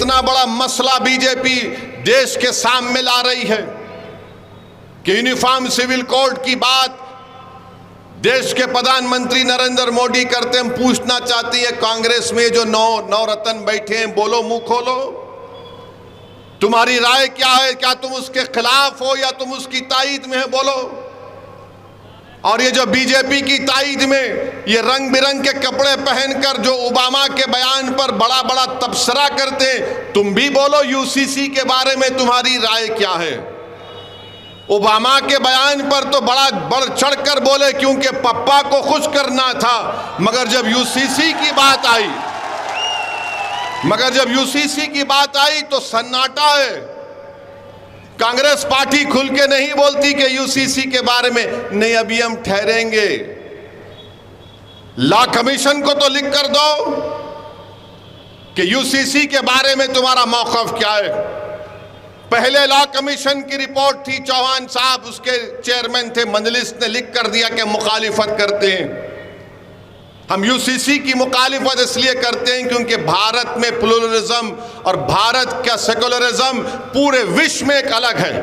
इतना बड़ा मसला बीजेपी देश के सामने ला रही है कि यूनिफॉर्म सिविल कोड की बात देश के प्रधानमंत्री नरेंद्र मोदी करते, हम पूछना चाहती है कांग्रेस में जो नौ रत्न बैठे हैं, बोलो, मुंह खोलो, तुम्हारी राय क्या है? क्या तुम उसके खिलाफ हो या तुम उसकी ताईद में है? बोलो। और ये जो बीजेपी की ताईद में ये रंग बिरंग के कपड़े पहनकर जो ओबामा के बयान पर बड़ा बड़ा तबसरा करते, तुम भी बोलो, यूसीसी के बारे में तुम्हारी राय क्या है? ओबामा के बयान पर तो बड़ा बढ़ चढ़कर बोले क्योंकि पप्पा को खुश करना था, मगर जब यूसीसी की बात आई तो सन्नाटा है। कांग्रेस पार्टी खुल के नहीं बोलती कि यूसीसी के बारे में नहीं, अभी हम ठहरेंगे। लॉ कमीशन को तो लिख कर दो कि यूसीसी के बारे में तुम्हारा मौक़िफ़ क्या है। पहले लॉ कमीशन की रिपोर्ट थी, चौहान साहब उसके चेयरमैन थे, मजलिस ने लिख कर दिया कि मुखालिफत करते हैं। हम यूसीसी की मुखालिफत इसलिए करते हैं क्योंकि भारत में प्लुरलिज्म और भारत का सेकुलरिज्म पूरे विश्व में एक अलग है।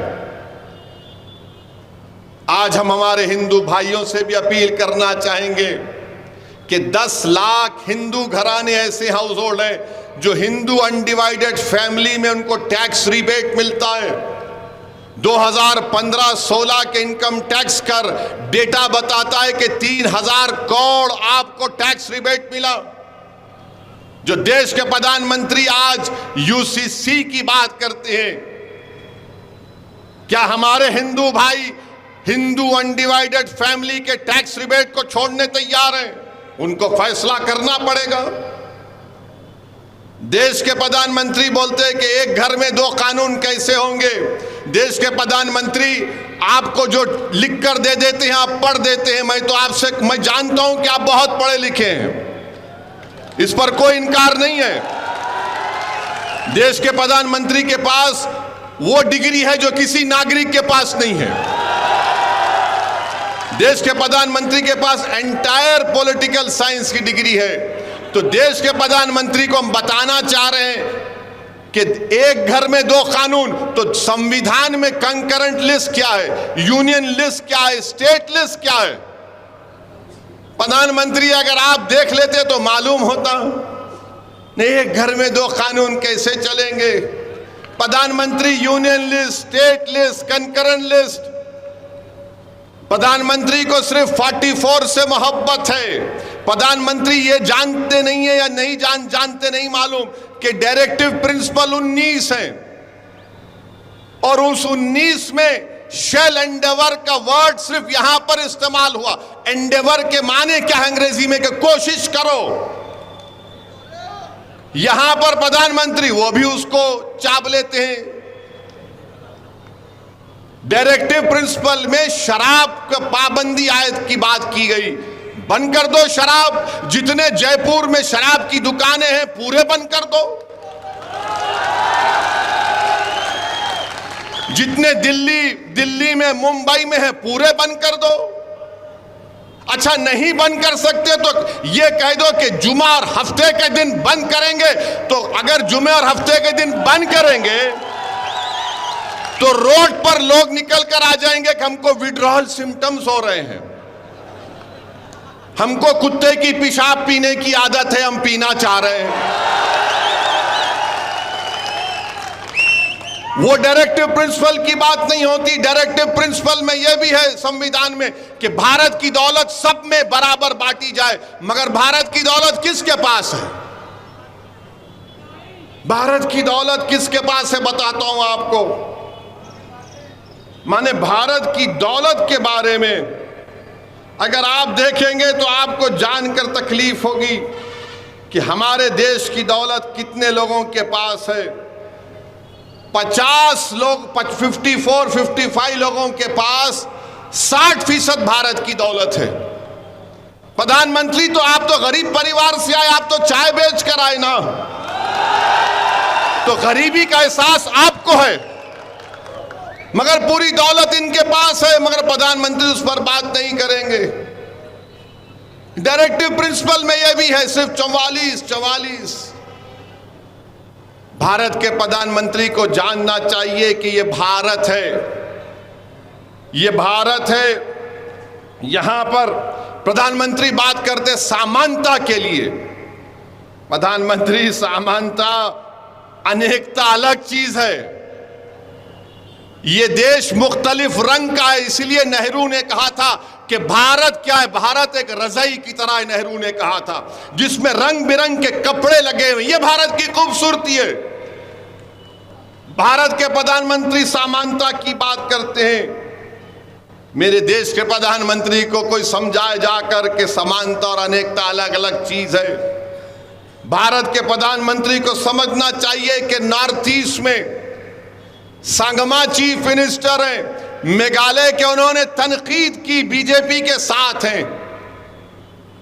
आज हम हमारे हिंदू भाइयों से भी अपील करना चाहेंगे कि 10 लाख हिंदू घराने ऐसे हाउस होल्ड हैं जो हिंदू अनडिवाइडेड फैमिली में उनको टैक्स रिबेट मिलता है। 2015-16 के इनकम टैक्स कर डेटा बताता है कि 3000 करोड़ आपको टैक्स रिबेट मिला। जो देश के प्रधानमंत्री आज यूसीसी की बात करते हैं, क्या हमारे हिंदू भाई हिंदू अनडिवाइडेड फैमिली के टैक्स रिबेट को छोड़ने तैयार हैं? उनको फैसला करना पड़ेगा। देश के प्रधानमंत्री बोलते हैं कि एक घर में 2 कानून कैसे होंगे। देश के प्रधानमंत्री आपको जो लिख कर दे देते हैं, आप पढ़ देते हैं। मैं जानता हूं कि आप बहुत पढ़े लिखे हैं, इस पर कोई इनकार नहीं है। देश के प्रधानमंत्री के पास वो डिग्री है जो किसी नागरिक के पास नहीं है। देश के प्रधानमंत्री के पास एंटायर पॉलिटिकल साइंस की डिग्री है। तो देश के प्रधानमंत्री को हम बताना चाह रहे हैं कि एक घर में 2 कानून, तो संविधान में कंकरेंट लिस्ट क्या है, यूनियन लिस्ट क्या है, स्टेट लिस्ट क्या है? प्रधानमंत्री अगर आप देख लेते तो मालूम होता। नहीं, एक घर में 2 कानून कैसे चलेंगे? प्रधानमंत्री union list, state list, concurrent list. प्रधानमंत्री को सिर्फ 44 से मोहब्बत है। प्रधानमंत्री ये जानते नहीं है या नहीं जानते नहीं मालूम कि डायरेक्टिव प्रिंसिपल 19 है और उस 19 में शेल एंडेवर का वर्ड सिर्फ यहां पर इस्तेमाल हुआ। एंडेवर के माने क्या है अंग्रेजी में? कि कोशिश करो। यहां पर प्रधानमंत्री वो भी उसको चाप लेते हैं। डायरेक्टिव प्रिंसिपल में शराब का पाबंदी आयत की बात की गई, बंद कर दो शराब। जितने जयपुर में शराब की दुकानें हैं पूरे बंद कर दो। जितने दिल्ली में, मुंबई में है पूरे बंद कर दो। अच्छा, नहीं बंद कर सकते तो ये कह दो कि जुमा और हफ्ते के दिन बंद करेंगे। तो अगर जुमे और हफ्ते के दिन बंद करेंगे तो रोड पर लोग निकल कर आ जाएंगे कि हमको विड्रॉल सिम्टम्स हो रहे हैं, हमको कुत्ते की पेशाब पीने की आदत है, हम पीना चाह रहे हैं। वो डायरेक्टिव प्रिंसिपल की बात नहीं होती। डायरेक्टिव प्रिंसिपल में यह भी है संविधान में कि भारत की दौलत सब में बराबर बांटी जाए। मगर भारत की दौलत किसके पास है? भारत की दौलत किसके पास है बताता हूं आपको। माने भारत की दौलत के बारे में अगर आप देखेंगे तो आपको जानकर तकलीफ होगी कि हमारे देश की दौलत कितने लोगों के पास है। 50 लोग, 55 लोगों के पास 60% भारत की दौलत है। प्रधानमंत्री तो आप तो गरीब परिवार से आए, आप तो चाय बेच कर आए ना, तो गरीबी का एहसास आपको है। मगर पूरी दौलत इनके पास है, मगर प्रधानमंत्री उस पर बात नहीं करेंगे। डायरेक्टिव प्रिंसिपल में यह भी है सिर्फ 44। भारत के प्रधानमंत्री को जानना चाहिए कि ये भारत है, ये भारत है। यहां पर प्रधानमंत्री बात करते समानता के लिए। प्रधानमंत्री, समानता, अनेकता अलग चीज है। ये देश मुख्तलिफ रंग का है, इसलिए नेहरू ने कहा था कि भारत क्या है, भारत एक रजाई की तरह है। नेहरू ने कहा था जिसमें रंग बिरंग के कपड़े लगे हुए, ये भारत की खूबसूरती है। भारत के प्रधानमंत्री समानता की बात करते हैं। मेरे देश के प्रधानमंत्री को कोई समझाए जाकर के समानता और अनेकता अलग अलग चीज है। भारत के प्रधानमंत्री को समझना चाहिए कि नॉर्थ ईस्ट में संगमा चीफ मिनिस्टर हैं, मेघालय के, उन्होंने तनकीद की, बीजेपी के साथ हैं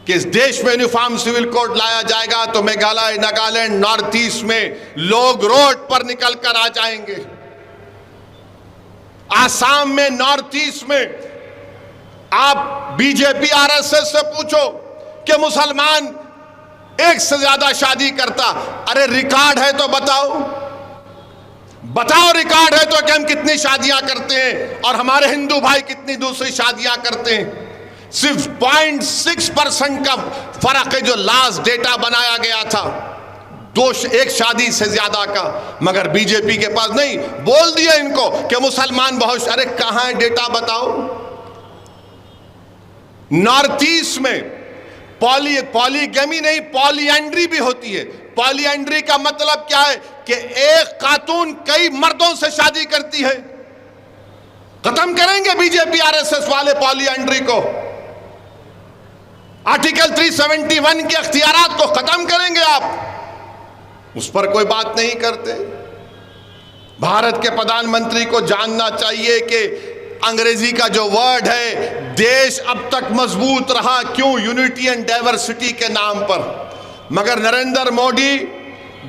कि इस देश में यूनिफॉर्म सिविल कोड लाया जाएगा तो मेघालय, नागालैंड, नॉर्थ ईस्ट में लोग रोड पर निकल कर आ जाएंगे। आसाम में, नॉर्थ ईस्ट में आप बीजेपी आरएसएस से पूछो कि मुसलमान एक से ज्यादा शादी करता, अरे रिकॉर्ड है तो बताओ, बताओ रिकॉर्ड है तो कि हम कितनी शादियां करते हैं और हमारे हिंदू भाई कितनी दूसरी शादियां करते हैं। सिर्फ 0.6% का फर्क है जो लास्ट डेटा बनाया गया था, एक शादी से ज्यादा का। मगर बीजेपी के पास नहीं, बोल दिया इनको कि मुसलमान बहुत, अरे कहां है डेटा बताओ। नॉर्थ ईस्ट में पॉलीगमी नहीं, पॉलीएंड्री भी होती है। पॉलीएंड्री का मतलब क्या है कि एक खातून कई मर्दों से शादी करती है। खत्म करेंगे बीजेपी आरएसएस वाले पॉलीएंड्री को, आर्टिकल 371 के अख्तियारात को खत्म करेंगे आप, उस पर कोई बात नहीं करते। भारत के प्रधानमंत्री को जानना चाहिए कि अंग्रेजी का जो वर्ड है, देश अब तक मजबूत रहा क्यों, यूनिटी एंड डाइवर्सिटी के नाम पर। मगर नरेंद्र मोदी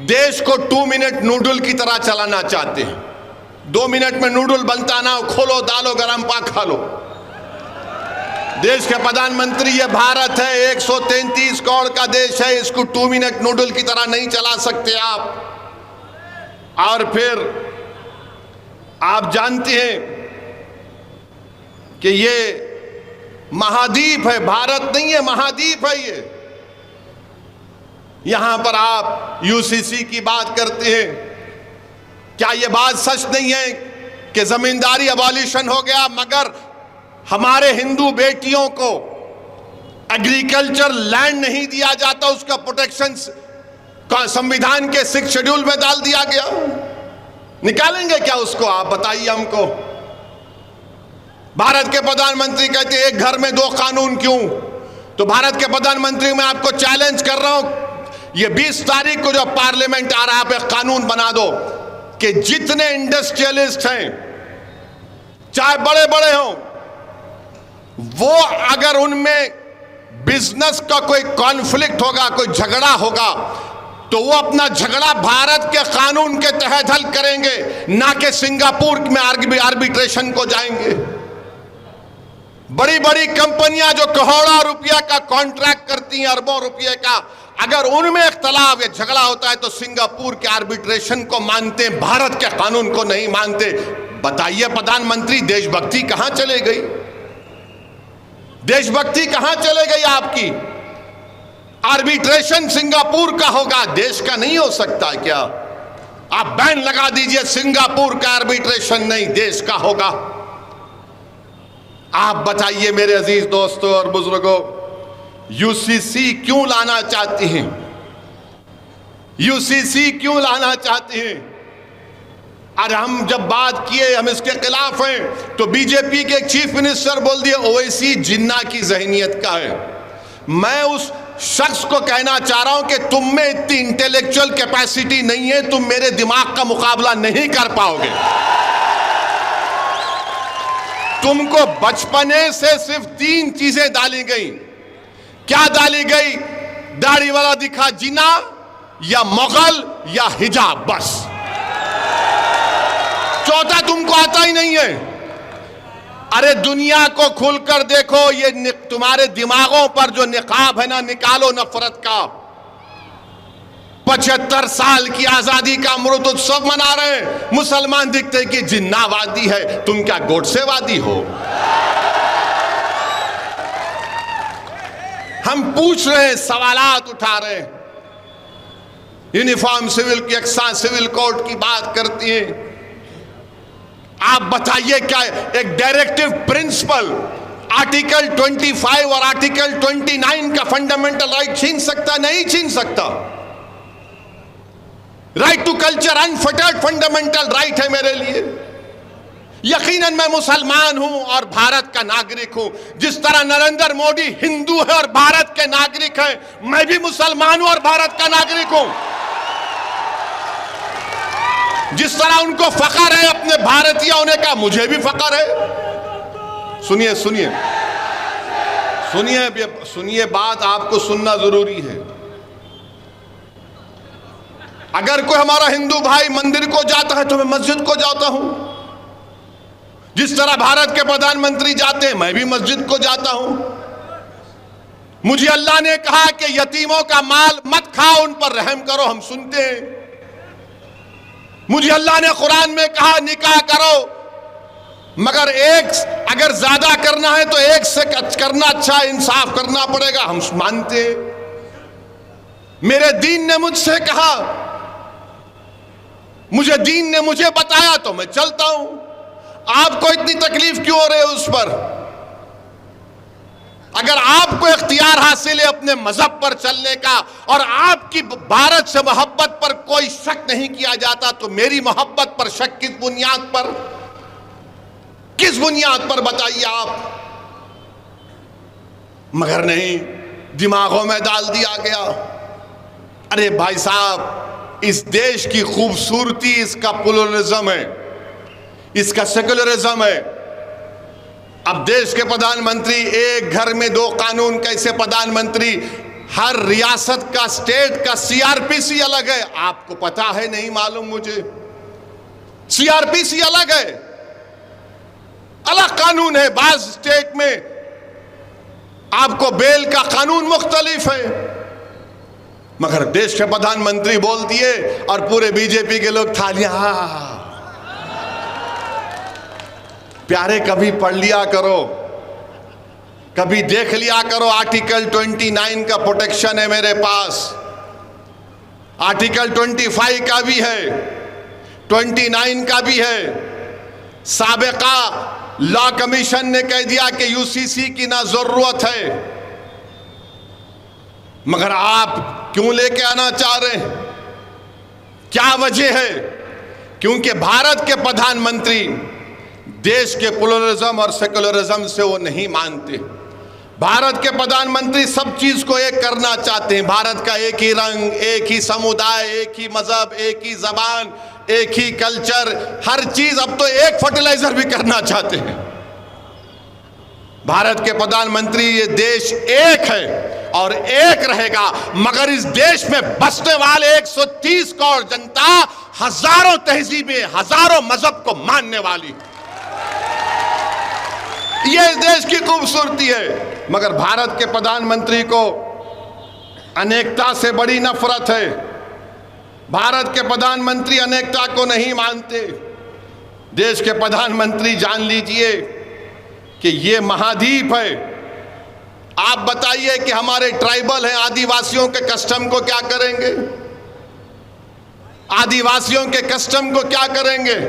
देश को 2 मिनट नूडल की तरह चलाना चाहते हैं। 2 मिनट में नूडल बनता ना, खोलो डालो गरम पा खा लो। देश के प्रधानमंत्री, ये भारत है, 133 करोड़ का देश है, इसको 2 मिनट नूडल की तरह नहीं चला सकते आप। और फिर आप जानते हैं कि ये महाद्वीप है, भारत नहीं है, महाद्वीप है ये। यहां पर आप यूसीसी की बात करते हैं, क्या यह बात सच नहीं है कि जमींदारी अबॉलिशन हो गया मगर हमारे हिंदू बेटियों को एग्रीकल्चर लैंड नहीं दिया जाता, उसका प्रोटेक्शन संविधान के 6 शेड्यूल में डाल दिया गया। निकालेंगे क्या उसको, आप बताइए हमको। भारत के प्रधानमंत्री कहते हैं एक घर में 2 कानून क्यों। तो भारत के प्रधानमंत्री, मैं आपको चैलेंज कर रहा हूं, ये 20 तारीख को जो पार्लियामेंट आ रहा है, आप एक कानून बना दो कि जितने इंडस्ट्रियलिस्ट हैं, चाहे बड़े बड़े हों, वो अगर उनमें बिजनेस का कोई कॉन्फ्लिक्ट होगा, कोई झगड़ा होगा, तो वो अपना झगड़ा भारत के कानून के तहत हल करेंगे, ना कि सिंगापुर में आर्बिट्रेशन को जाएंगे। बड़ी बड़ी कंपनियां जो करोड़ों रुपया का कॉन्ट्रैक्ट करती हैं, अरबों रुपये का, अगर उनमें इख्तलाफ या झगड़ा होता है तो सिंगापुर के आर्बिट्रेशन को मानते, भारत के कानून को नहीं मानते। बताइए प्रधानमंत्री, देशभक्ति कहां चले गई? देशभक्ति कहां चले गई आपकी? आर्बिट्रेशन सिंगापुर का होगा, देश का नहीं हो सकता क्या? आप बैन लगा दीजिए, सिंगापुर का आर्बिट्रेशन नहीं, देश का होगा। आप बताइए मेरे अजीज दोस्तों और बुजुर्गों, यूसीसी क्यों लाना चाहती हैं? यूसीसी क्यों लाना चाहती हैं? अरे हम जब बात किए हम इसके खिलाफ हैं, तो बीजेपी के चीफ मिनिस्टर बोल दिए ओवैसी जिन्ना की जहनियत का है। मैं उस शख्स को कहना चाह रहा हूं कि तुम में इतनी इंटेलेक्चुअल कैपेसिटी नहीं है, तुम मेरे दिमाग का मुकाबला नहीं कर पाओगे। तुमको बचपने से सिर्फ 3 चीजें डाली गई। क्या डाली गई? दाढ़ी वाला दिखा जिना, या मुगल, या हिजाब, बस। चौथा तुमको आता ही नहीं है। अरे दुनिया को खुलकर देखो, ये तुम्हारे दिमागों पर जो निकाब है ना, निकालो नफरत का। 75 साल की आजादी का अमृत उत्सव मना रहे हैं, मुसलमान दिखते कि जिन्नावादी है, तुम क्या गोडसेवादी हो? हम पूछ रहे हैं, सवालात उठा रहे हैं। यूनिफॉर्म सिविल की यकसा सिविल कोड की बात करती है। आप बताइए, क्या एक डायरेक्टिव प्रिंसिपल आर्टिकल 25 और आर्टिकल 29 का फंडामेंटल राइट छीन सकता? नहीं छीन सकता। Right to culture unfettered fundamental right है मेरे लिए। यकीनन मैं मुसलमान हूं और भारत का नागरिक हूं। जिस तरह नरेंद्र मोदी हिंदू है और भारत के नागरिक हैं, मैं भी मुसलमान हूं और भारत का नागरिक हूं। जिस तरह उनको फख्र है अपने भारतीय होने का, मुझे भी फख्र है। सुनिए सुनिए सुनिए सुनिए, बात आपको सुनना जरूरी है। अगर कोई हमारा हिंदू भाई मंदिर को जाता है तो मैं मस्जिद को जाता हूं। जिस तरह भारत के प्रधानमंत्री जाते हैं, मैं भी मस्जिद को जाता हूं। मुझे अल्लाह ने कहा कि यतीमों का माल मत खाओ, उन पर रहम करो, हम सुनते हैं। मुझे अल्लाह ने कुरान में कहा निकाह करो, मगर एक अगर ज्यादा करना है तो एक से करना अच्छा, इंसाफ करना पड़ेगा, हम मानते हैं। मेरे दीन ने मुझसे कहा, मुझे दीन ने मुझे बताया तो मैं चलता हूं। आपको इतनी तकलीफ क्यों हो रही है उस पर? अगर आपको इख्तियार हासिल है अपने मजहब पर चलने का और आपकी भारत से मोहब्बत पर कोई शक नहीं किया जाता, तो मेरी मोहब्बत पर शक किस बुनियाद पर? किस बुनियाद पर बताइए आप? मगर नहीं, दिमागों में डाल दिया गया। अरे भाई साहब, इस देश की खूबसूरती इसका प्लुरलिज्म है, इसका सेकुलरिज्म है। अब देश के प्रधानमंत्री, एक घर में दो कानून, कैसे प्रधानमंत्री? हर रियासत का, स्टेट का सीआरपीसी अलग है। आपको पता है? नहीं मालूम मुझे। सीआरपीसी अलग है, अलग कानून है। बाज स्टेट में आपको बेल का कानून मुख्तलिफ है। मगर देश के प्रधानमंत्री बोल दिए और पूरे बीजेपी के लोग थालियां। प्यारे, कभी पढ़ लिया करो, कभी देख लिया करो। आर्टिकल 29 का प्रोटेक्शन है मेरे पास, आर्टिकल 25 का भी है, 29 का भी है। साबिका लॉ कमीशन ने कह दिया कि यूसीसी की ना जरूरत है, मगर आप क्यों लेके आना चाह रहे हैं? क्या वजह है? क्योंकि भारत के प्रधानमंत्री देश के प्लुरलिज्म और सेकुलरिज्म से वो नहीं मानते। भारत के प्रधानमंत्री सब चीज को एक करना चाहते हैं। भारत का एक ही रंग, एक ही समुदाय, एक ही मजहब, एक ही जबान, एक ही कल्चर, हर चीज। अब तो एक फर्टिलाइजर भी करना चाहते हैं। भारत के प्रधानमंत्री, ये देश एक है और एक रहेगा, मगर इस देश में बसने वाले 130 करोड़ जनता हजारों तहजीबें, हजारों मजहब को मानने वाली, ये इस देश की खूबसूरती है। मगर भारत के प्रधानमंत्री को अनेकता से बड़ी नफरत है। भारत के प्रधानमंत्री अनेकता को नहीं मानते। देश के प्रधानमंत्री, जान लीजिए कि ये महाद्वीप है। आप बताइए कि हमारे ट्राइबल हैं, आदिवासियों के कस्टम को क्या करेंगे? आदिवासियों के कस्टम को क्या करेंगे?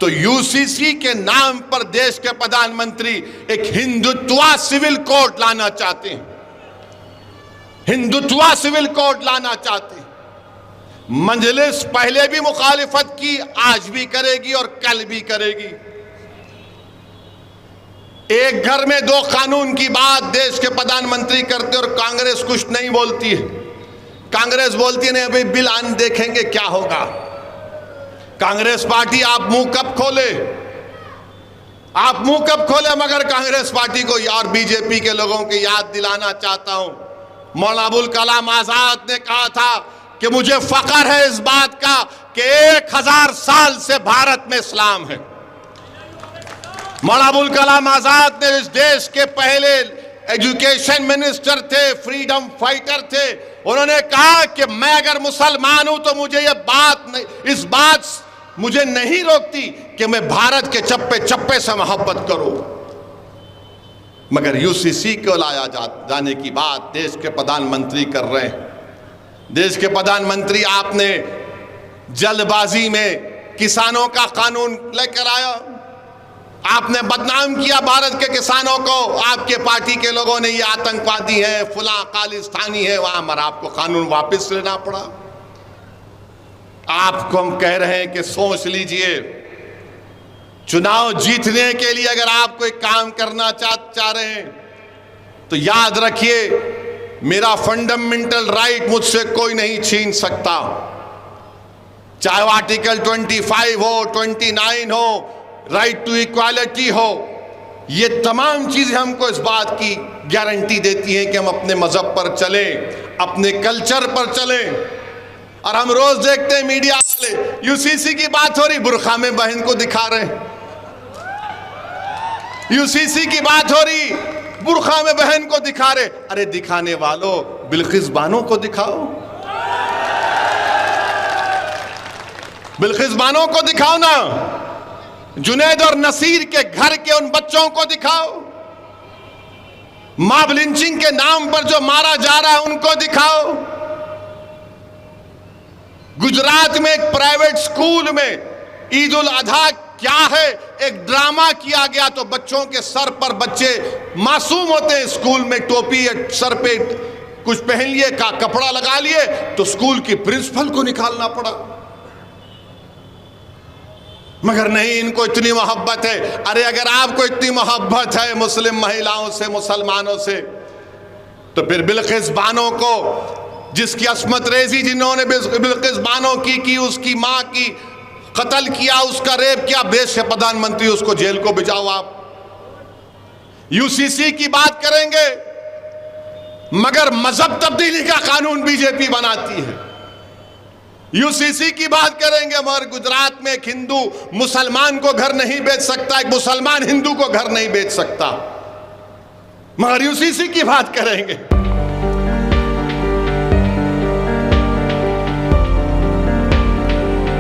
तो यूसीसी के नाम पर देश के प्रधानमंत्री एक हिंदुत्वा सिविल कोड लाना चाहते हैं। हिंदुत्वा सिविल कोड लाना चाहते हैं। मजलिस पहले भी मुखालिफत की, आज भी करेगी और कल भी करेगी। एक घर में दो कानून की बात देश के प्रधानमंत्री करते और कांग्रेस कुछ नहीं बोलती है। कांग्रेस बोलती है नहीं, अभी बिल आने देखेंगे क्या होगा। कांग्रेस पार्टी, आप मुंह कब खोले, आप मुंह कब खोले? मगर कांग्रेस पार्टी को और बीजेपी के लोगों की याद दिलाना चाहता हूं, मौलाना अबुल कलाम आजाद ने कहा था कि मुझे फख्र है इस बात का कि 1000 साल से भारत में इस्लाम है। मौलाना अबुल कलाम आजाद ने इस देश के पहले एजुकेशन मिनिस्टर थे, फ्रीडम फाइटर थे। उन्होंने कहा कि मैं अगर मुसलमान हूं तो मुझे इस बात मुझे नहीं रोकती कि मैं भारत के चप्पे चप्पे से मोहब्बत करूं। मगर यूसीसी को लाया जाने की बात देश के प्रधानमंत्री कर रहे हैं। देश के प्रधानमंत्री, आपने जल्दबाजी में किसानों का कानून लेकर आया, आपने बदनाम किया भारत के किसानों को। आपके पार्टी के लोगों ने ये आतंकवादी है, फुला खालिस्तानी है, वहां मगर आपको कानून वापस लेना पड़ा। आपको हम कह रहे हैं कि सोच लीजिए, चुनाव जीतने के लिए अगर आप कोई काम करना चाह रहे हैं तो याद रखिए, मेरा फंडामेंटल राइट मुझसे कोई नहीं छीन सकता। चाहे वो आर्टिकल 25 हो, 29 हो, राइट टू इक्वालिटी हो, ये तमाम चीजें हमको इस बात की गारंटी देती हैं कि हम अपने मजहब पर चलें, अपने कल्चर पर चलें। और हम रोज देखते हैं मीडिया वाले, यूसीसी की बात हो रही, बुरखा में बहन को दिखा रहे हैं। यूसीसी की बात हो रही, बुरखा में बहन को दिखा रहे। अरे दिखाने वालों, बिल्किस बानो को दिखाओ, बिल्किस बानो को दिखाओ ना। जुनैद और नसीर के घर के उन बच्चों को दिखाओ। मॉब लिंचिंग के नाम पर जो मारा जा रहा है उनको दिखाओ। गुजरात में एक प्राइवेट स्कूल में ईद उल अधा क्या है, एक ड्रामा किया गया तो बच्चों के सर पर, बच्चे मासूम होते हैं, स्कूल में टोपी सर पे कुछ पहन लिए, का कपड़ा लगा लिए, तो स्कूल की प्रिंसिपल को निकालना पड़ा। मगर नहीं, इनको इतनी मोहब्बत है। अरे अगर आपको इतनी मोहब्बत है मुस्लिम महिलाओं से, मुसलमानों से, तो फिर बिल्किस बानो को, जिसकी अस्मत रेजी जिन्होंने बिल्किस बानो की उसकी मां की कत्ल किया, उसका रेप किया, देश के प्रधानमंत्री, उसको जेल को भिजाओ। आप यूसीसी की बात करेंगे मगर मजहब तब्दीली का कानून बीजेपी बनाती है। यूसीसी की बात करेंगे मगर गुजरात में एक हिंदू मुसलमान को घर नहीं बेच सकता, एक मुसलमान हिंदू को घर नहीं बेच सकता, मगर यूसीसी की बात करेंगे।